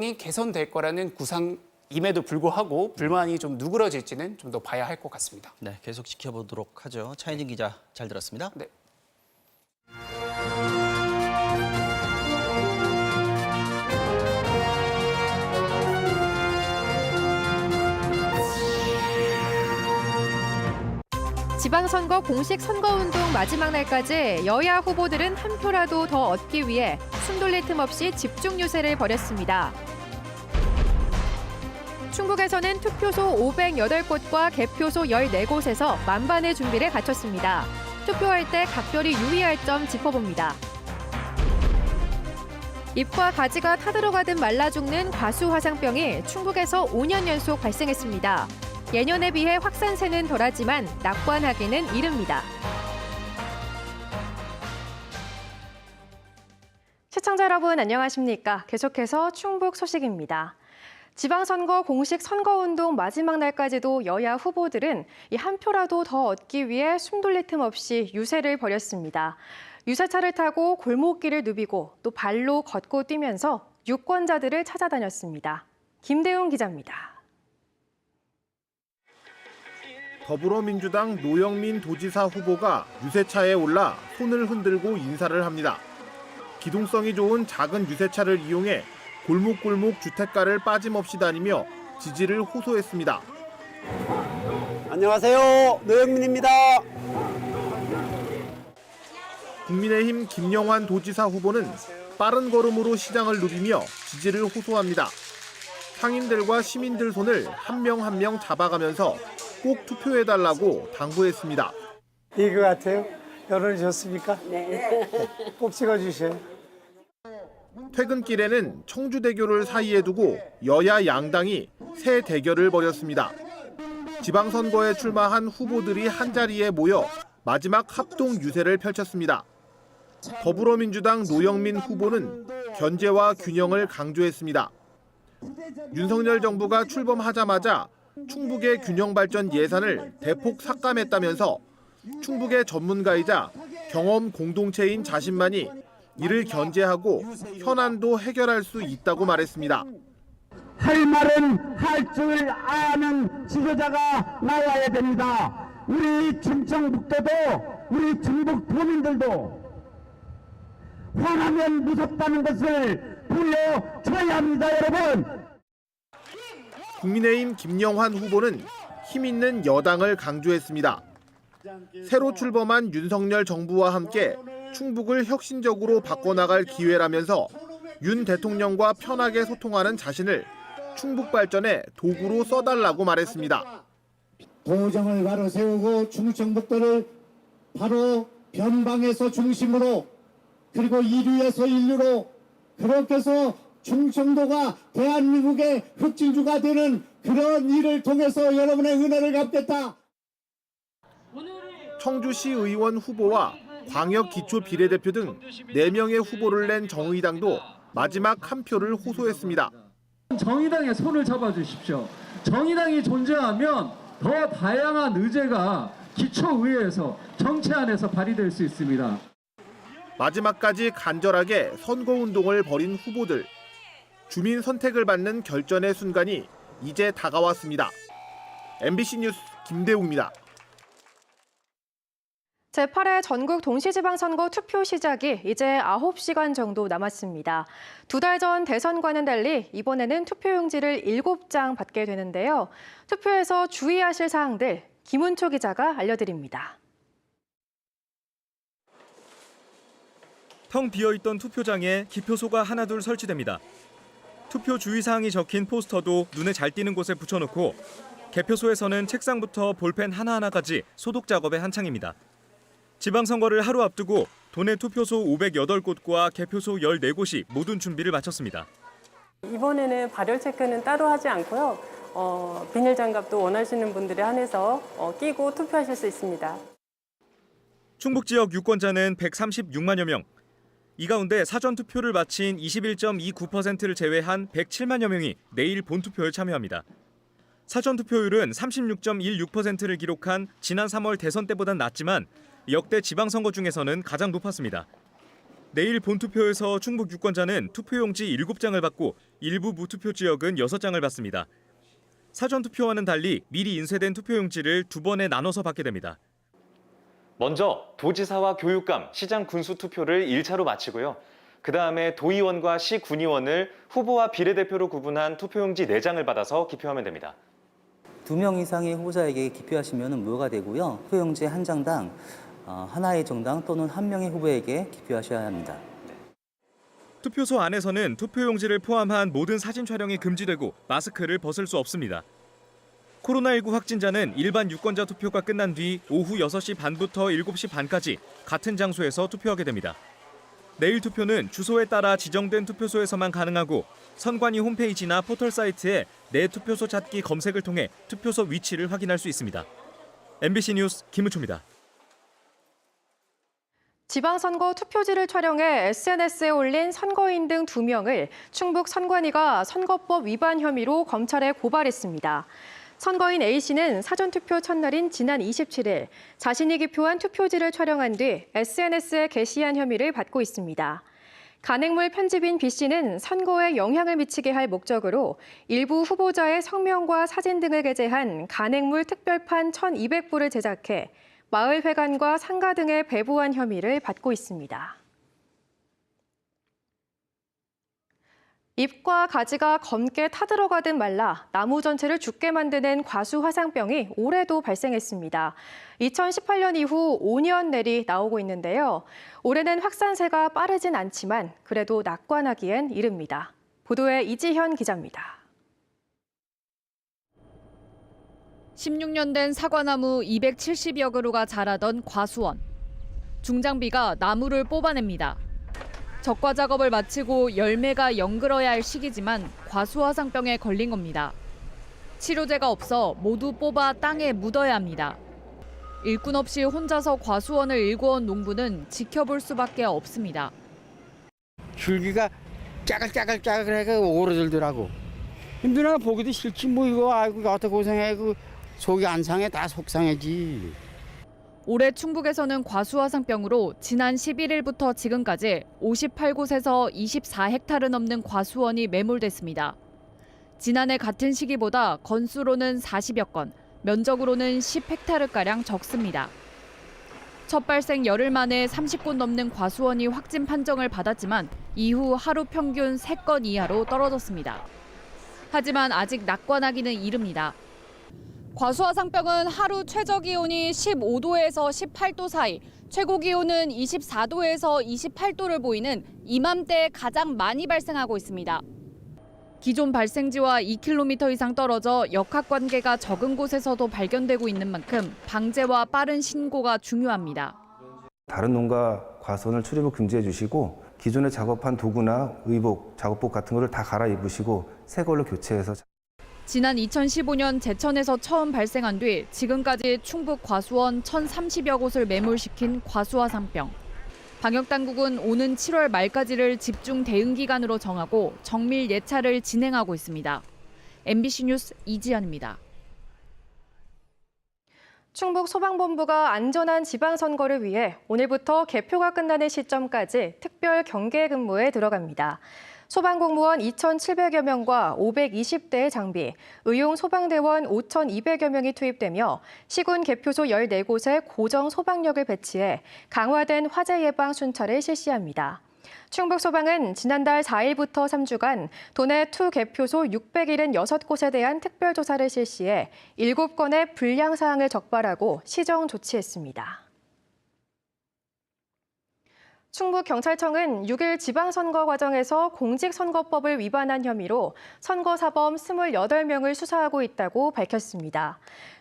개선될 거라는 구상임에도 불구하고 불만이 좀 누그러질지는 좀 더 봐야 할 것 같습니다. 네, 계속 지켜보도록 하죠. 차인진 기자 잘 들었습니다. 네. 지방선거 공식 선거운동 마지막 날까지 여야 후보들은 한 표라도 더 얻기 위해 숨돌릴 틈 없이 집중 유세를 벌였습니다. 충북에서는 투표소 508곳과 개표소 14곳에서 만반의 준비를 갖췄습니다. 투표할 때 각별히 유의할 점 짚어봅니다. 잎과 가지가 타들어가듯 말라 죽는 과수 화상병이 충북에서 5년 연속 발생했습니다. 예년에 비해 확산세는 덜하지만 낙관하기는 이릅니다. 시청자 여러분 안녕하십니까? 계속해서 충북 소식입니다. 지방선거 공식 선거운동 마지막 날까지도 여야 후보들은 이 한 표라도 더 얻기 위해 숨돌릴 틈 없이 유세를 벌였습니다. 유세차를 타고 골목길을 누비고 또 발로 걷고 뛰면서 유권자들을 찾아다녔습니다. 김대웅 기자입니다. 더불어민주당 노영민 도지사 후보가 유세차에 올라 손을 흔들고 인사를 합니다. 기동성이 좋은 작은 유세차를 이용해 골목골목 주택가를 빠짐없이 다니며 지지를 호소했습니다. 안녕하세요. 노영민입니다. 국민의힘 김영환 도지사 후보는 빠른 걸음으로 시장을 누비며 지지를 호소합니다. 상인들과 시민들 손을 한 명 한 명 잡아가면서 꼭 투표해달라고 당부했습니다. 이거 같아요? 여론이 좋습니까? 네. 꼭 찍어주세요. 퇴근길에는 청주대교를 사이에 두고 여야 양당이 새 대결을 벌였습니다. 지방선거에 출마한 후보들이 한자리에 모여 마지막 합동 유세를 펼쳤습니다. 더불어민주당 노영민 후보는 견제와 균형을 강조했습니다. 윤석열 정부가 출범하자마자 충북의 균형발전 예산을 대폭 삭감했다면서 충북의 전문가이자 경험 공동체인 자신만이 이를 견제하고 현안도 해결할 수 있다고 말했습니다. 할 말은 할 줄 아는 지도자가 나와야 됩니다. 우리 충청북도도 우리 충북 도민들도 화나면 무섭다는 것을 보여줘야 합니다, 여러분. 국민의힘 김영환 후보는 힘 있는 여당을 강조했습니다. 새로 출범한 윤석열 정부와 함께 충북을 혁신적으로 바꿔나갈 기회라면서 윤 대통령과 편하게 소통하는 자신을 충북 발전의 도구로 써달라고 말했습니다. 도정을 바로 세우고 충청북도를 바로 변방에서 중심으로 그리고 인류에서 인류로 그렇게 해서 충청도가 대한민국의 흑진주가 되는 그런 일을 통해서 여러분의 은혜를 갚겠다. 청주시 의원 후보와 광역기초비례대표 등 4명의 후보를 낸 정의당도 마지막 한 표를 호소했습니다. 정의당의 손을 잡아주십시오. 정의당이 존재하면 더 다양한 의제가 기초의회에서 정치안에서 발의될 수 있습니다. 마지막까지 간절하게 선거운동을 벌인 후보들. 주민 선택을 받는 결전의 순간이 이제 다가왔습니다. MBC 뉴스 김대웅입니다. 제8회 전국 동시지방선거 투표 시작이 이제 9시간 정도 남았습니다. 2달 전 대선과는 달리 이번에는 투표용지를 7장 받게 되는데요. 투표에서 주의하실 사항들 김은초 기자가 알려드립니다. 텅 비어있던 투표장에 기표소가 하나둘 설치됩니다. 투표 주의사항이 적힌 포스터도 눈에 잘 띄는 곳에 붙여놓고 개표소에서는 책상부터 볼펜 하나하나까지 소독 작업에 한창입니다. 지방선거를 하루 앞두고 도내 투표소 508곳과 개표소 14곳이 모든 준비를 마쳤습니다. 이번에는 발열 체크는 따로 하지 않고요. 비닐 장갑도 원하시는 분들에 한해서 끼고 투표하실 수 있습니다. 충북 지역 유권자는 136만여 명. 이 가운데 사전 투표를 마친 21.29%를 제외한 107만여 명이 내일 본투표에 참여합니다. 사전 투표율은 36.16%를 기록한 지난 3월 대선 때보단 낮지만 역대 지방선거 중에서는 가장 높았습니다. 내일 본투표에서 충북 유권자는 투표용지 7장을 받고 일부 무투표 지역은 6장을 받습니다. 사전투표와는 달리 미리 인쇄된 투표용지를 2번에 나눠서 받게 됩니다. 먼저 도지사와 교육감, 시장 군수 투표를 1차로 마치고요. 그다음에 도의원과 시군의원을 후보와 비례대표로 구분한 투표용지 4장을 받아서 기표하면 됩니다. 2명 이상의 후보자에게 기표하시면 무효가 되고요. 투표용지 한 장당 하나의 정당 또는 한 명의 후보에게 기표하셔야 합니다. 투표소 안에서는 투표용지를 포함한 모든 사진 촬영이 금지되고 마스크를 벗을 수 없습니다. 코로나19 확진자는 일반 유권자 투표가 끝난 뒤 오후 6시 반부터 7시 반까지 같은 장소에서 투표하게 됩니다. 내일 투표는 주소에 따라 지정된 투표소에서만 가능하고 선관위 홈페이지나 포털 사이트에 내 투표소 찾기 검색을 통해 투표소 위치를 확인할 수 있습니다. MBC 뉴스 김우초입니다. 지방선거 투표지를 촬영해 SNS에 올린 선거인 등 2명을 충북 선관위가 선거법 위반 혐의로 검찰에 고발했습니다. 선거인 A씨는 사전투표 첫날인 지난 27일 자신이 기표한 투표지를 촬영한 뒤 SNS에 게시한 혐의를 받고 있습니다. 간행물 편집인 B씨는 선거에 영향을 미치게 할 목적으로 일부 후보자의 성명과 사진 등을 게재한 간행물 특별판 1,200부를 제작해 마을회관과 상가 등에 배부한 혐의를 받고 있습니다. 잎과 가지가 검게 타들어가듯 말라 나무 전체를 죽게 만드는 과수화상병이 올해도 발생했습니다. 2018년 이후 5년 내리 나오고 있는데요. 올해는 확산세가 빠르진 않지만 그래도 낙관하기엔 이릅니다. 보도에 이지현 기자입니다. 16년 된 사과나무 270여 그루가 자라던 과수원. 중장비가 나무를 뽑아냅니다. 적과 작업을 마치고 열매가 연글어야 할 시기지만 과수화상병에 걸린 겁니다. 치료제가 없어 모두 뽑아 땅에 묻어야 합니다. 일꾼 없이 혼자서 과수원을 일궈온 농부는 지켜볼 수밖에 없습니다. 줄기가 짜글짜글짜글하게 오그러들더라고. 힘들어 보기도 싫지 뭐 이거 아이고 어떻게 고생해 그 속이 안 상해 다 속상해지. 올해 충북에서는 과수화상병으로 지난 11일부터 지금까지 58곳에서 24헥타르 넘는 과수원이 매몰됐습니다. 지난해 같은 시기보다 건수로는 40여 건, 면적으로는 10헥타르가량 적습니다. 첫 발생 열흘 만에 30곳 넘는 과수원이 확진 판정을 받았지만 이후 하루 평균 3건 이하로 떨어졌습니다. 하지만 아직 낙관하기는 이릅니다. 과수화상병은 하루 최저기온이 15도에서 18도 사이, 최고기온은 24도에서 28도를 보이는 이맘때에 가장 많이 발생하고 있습니다. 기존 발생지와 2km 이상 떨어져 역학관계가 적은 곳에서도 발견되고 있는 만큼 방제와 빠른 신고가 중요합니다. 다른 농가 과수원을 출입을 금지해 주시고 기존에 작업한 도구나 의복, 작업복 같은 거를 다 갈아입으시고 새 걸로 교체해서 지난 2015년 제천에서 처음 발생한 뒤 지금까지 충북 과수원 1,030여 곳을 매몰시킨 과수화상병. 방역당국은 오는 7월 말까지를 집중 대응 기간으로 정하고 정밀 예찰을 진행하고 있습니다. MBC 뉴스 이지연입니다. 충북 소방본부가 안전한 지방선거를 위해 오늘부터 개표가 끝나는 시점까지 특별 경계 근무에 들어갑니다. 소방공무원 2,700여 명과 520대의 장비, 의용 소방대원 5,200여 명이 투입되며 시군 개표소 14곳에 고정 소방력을 배치해 강화된 화재 예방 순찰을 실시합니다. 충북소방은 지난달 4일부터 3주간 도내 투 개표소 676곳에 대한 특별조사를 실시해 7건의 불량 사항을 적발하고 시정 조치했습니다. 충북경찰청은 6일 지방선거 과정에서 공직선거법을 위반한 혐의로 선거사범 28명을 수사하고 있다고 밝혔습니다.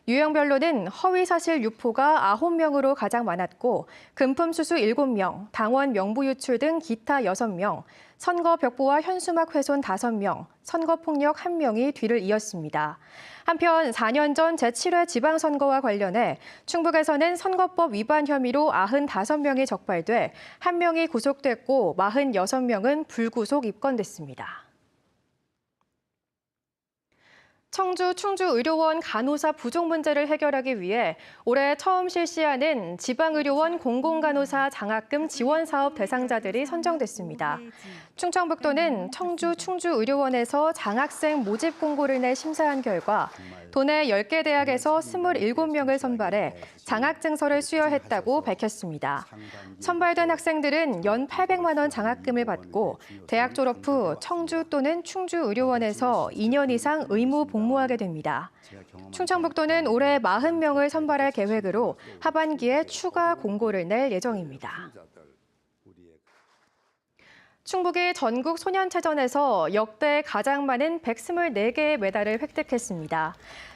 유형별로는 허위사실 유포가 9명으로 가장 많았고 금품수수 7명, 당원 명부 유출 등 기타 6명, 선거 벽보와 현수막 훼손 5명, 선거폭력 1명이 뒤를 이었습니다. 한편 4년 전 제7회 지방선거와 관련해 충북에서는 선거법 위반 혐의로 95명이 적발돼 1명이 구속됐고 46명은 불구속 입건됐습니다. 청주 충주의료원 간호사 부족 문제를 해결하기 위해 올해 처음 실시하는 지방의료원 공공간호사 장학금 지원 사업 대상자들이 선정됐습니다. 충청북도는 청주 충주의료원에서 장학생 모집 공고를 내 심사한 결과 도내 10개 대학에서 27명을 선발해 장학증서를 수여했다고 밝혔습니다. 선발된 학생들은 연 800만 원 장학금을 받고 대학 졸업 후 청주 또는 충주의료원에서 2년 이상 의무 복무하게 됩니다. 충청북도는 올해 40명을 선발할 계획으로 하반기에 추가 공고를 낼 예정입니다. 충북이 전국 소년체전에서 역대 가장 많은 124개의 메달을 획득했습니다.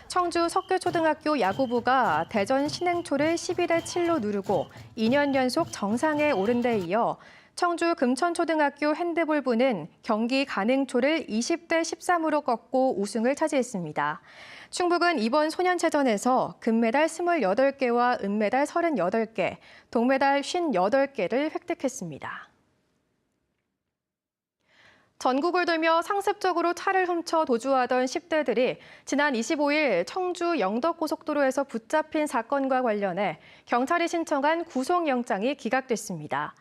청주 석교초등학교 야구부가 대전 신행초를 12대 7로 누르고 2년 연속 정상에 오른 데 이어 청주 금천초등학교 핸드볼부는 경기 간행초를 20대 13으로 꺾고 우승을 차지했습니다. 충북은 이번 소년체전에서 금메달 28개와 은메달 38개, 동메달 58개를 획득했습니다. 전국을 돌며 상습적으로 차를 훔쳐 도주하던 10대들이 지난 25일 청주 영덕고속도로에서 붙잡힌 사건과 관련해 경찰이 신청한 구속영장이 기각됐습니다.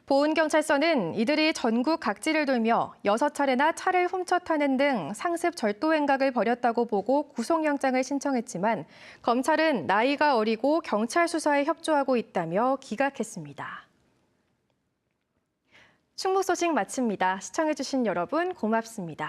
보은경찰서는 이들이 전국 각지를 돌며 6차례나 차를 훔쳐 타는 등 상습 절도 행각을 벌였다고 보고 구속영장을 신청했지만 검찰은 나이가 어리고 경찰 수사에 협조하고 있다며 기각했습니다. 충북 소식 마칩니다. 시청해주신 여러분 고맙습니다.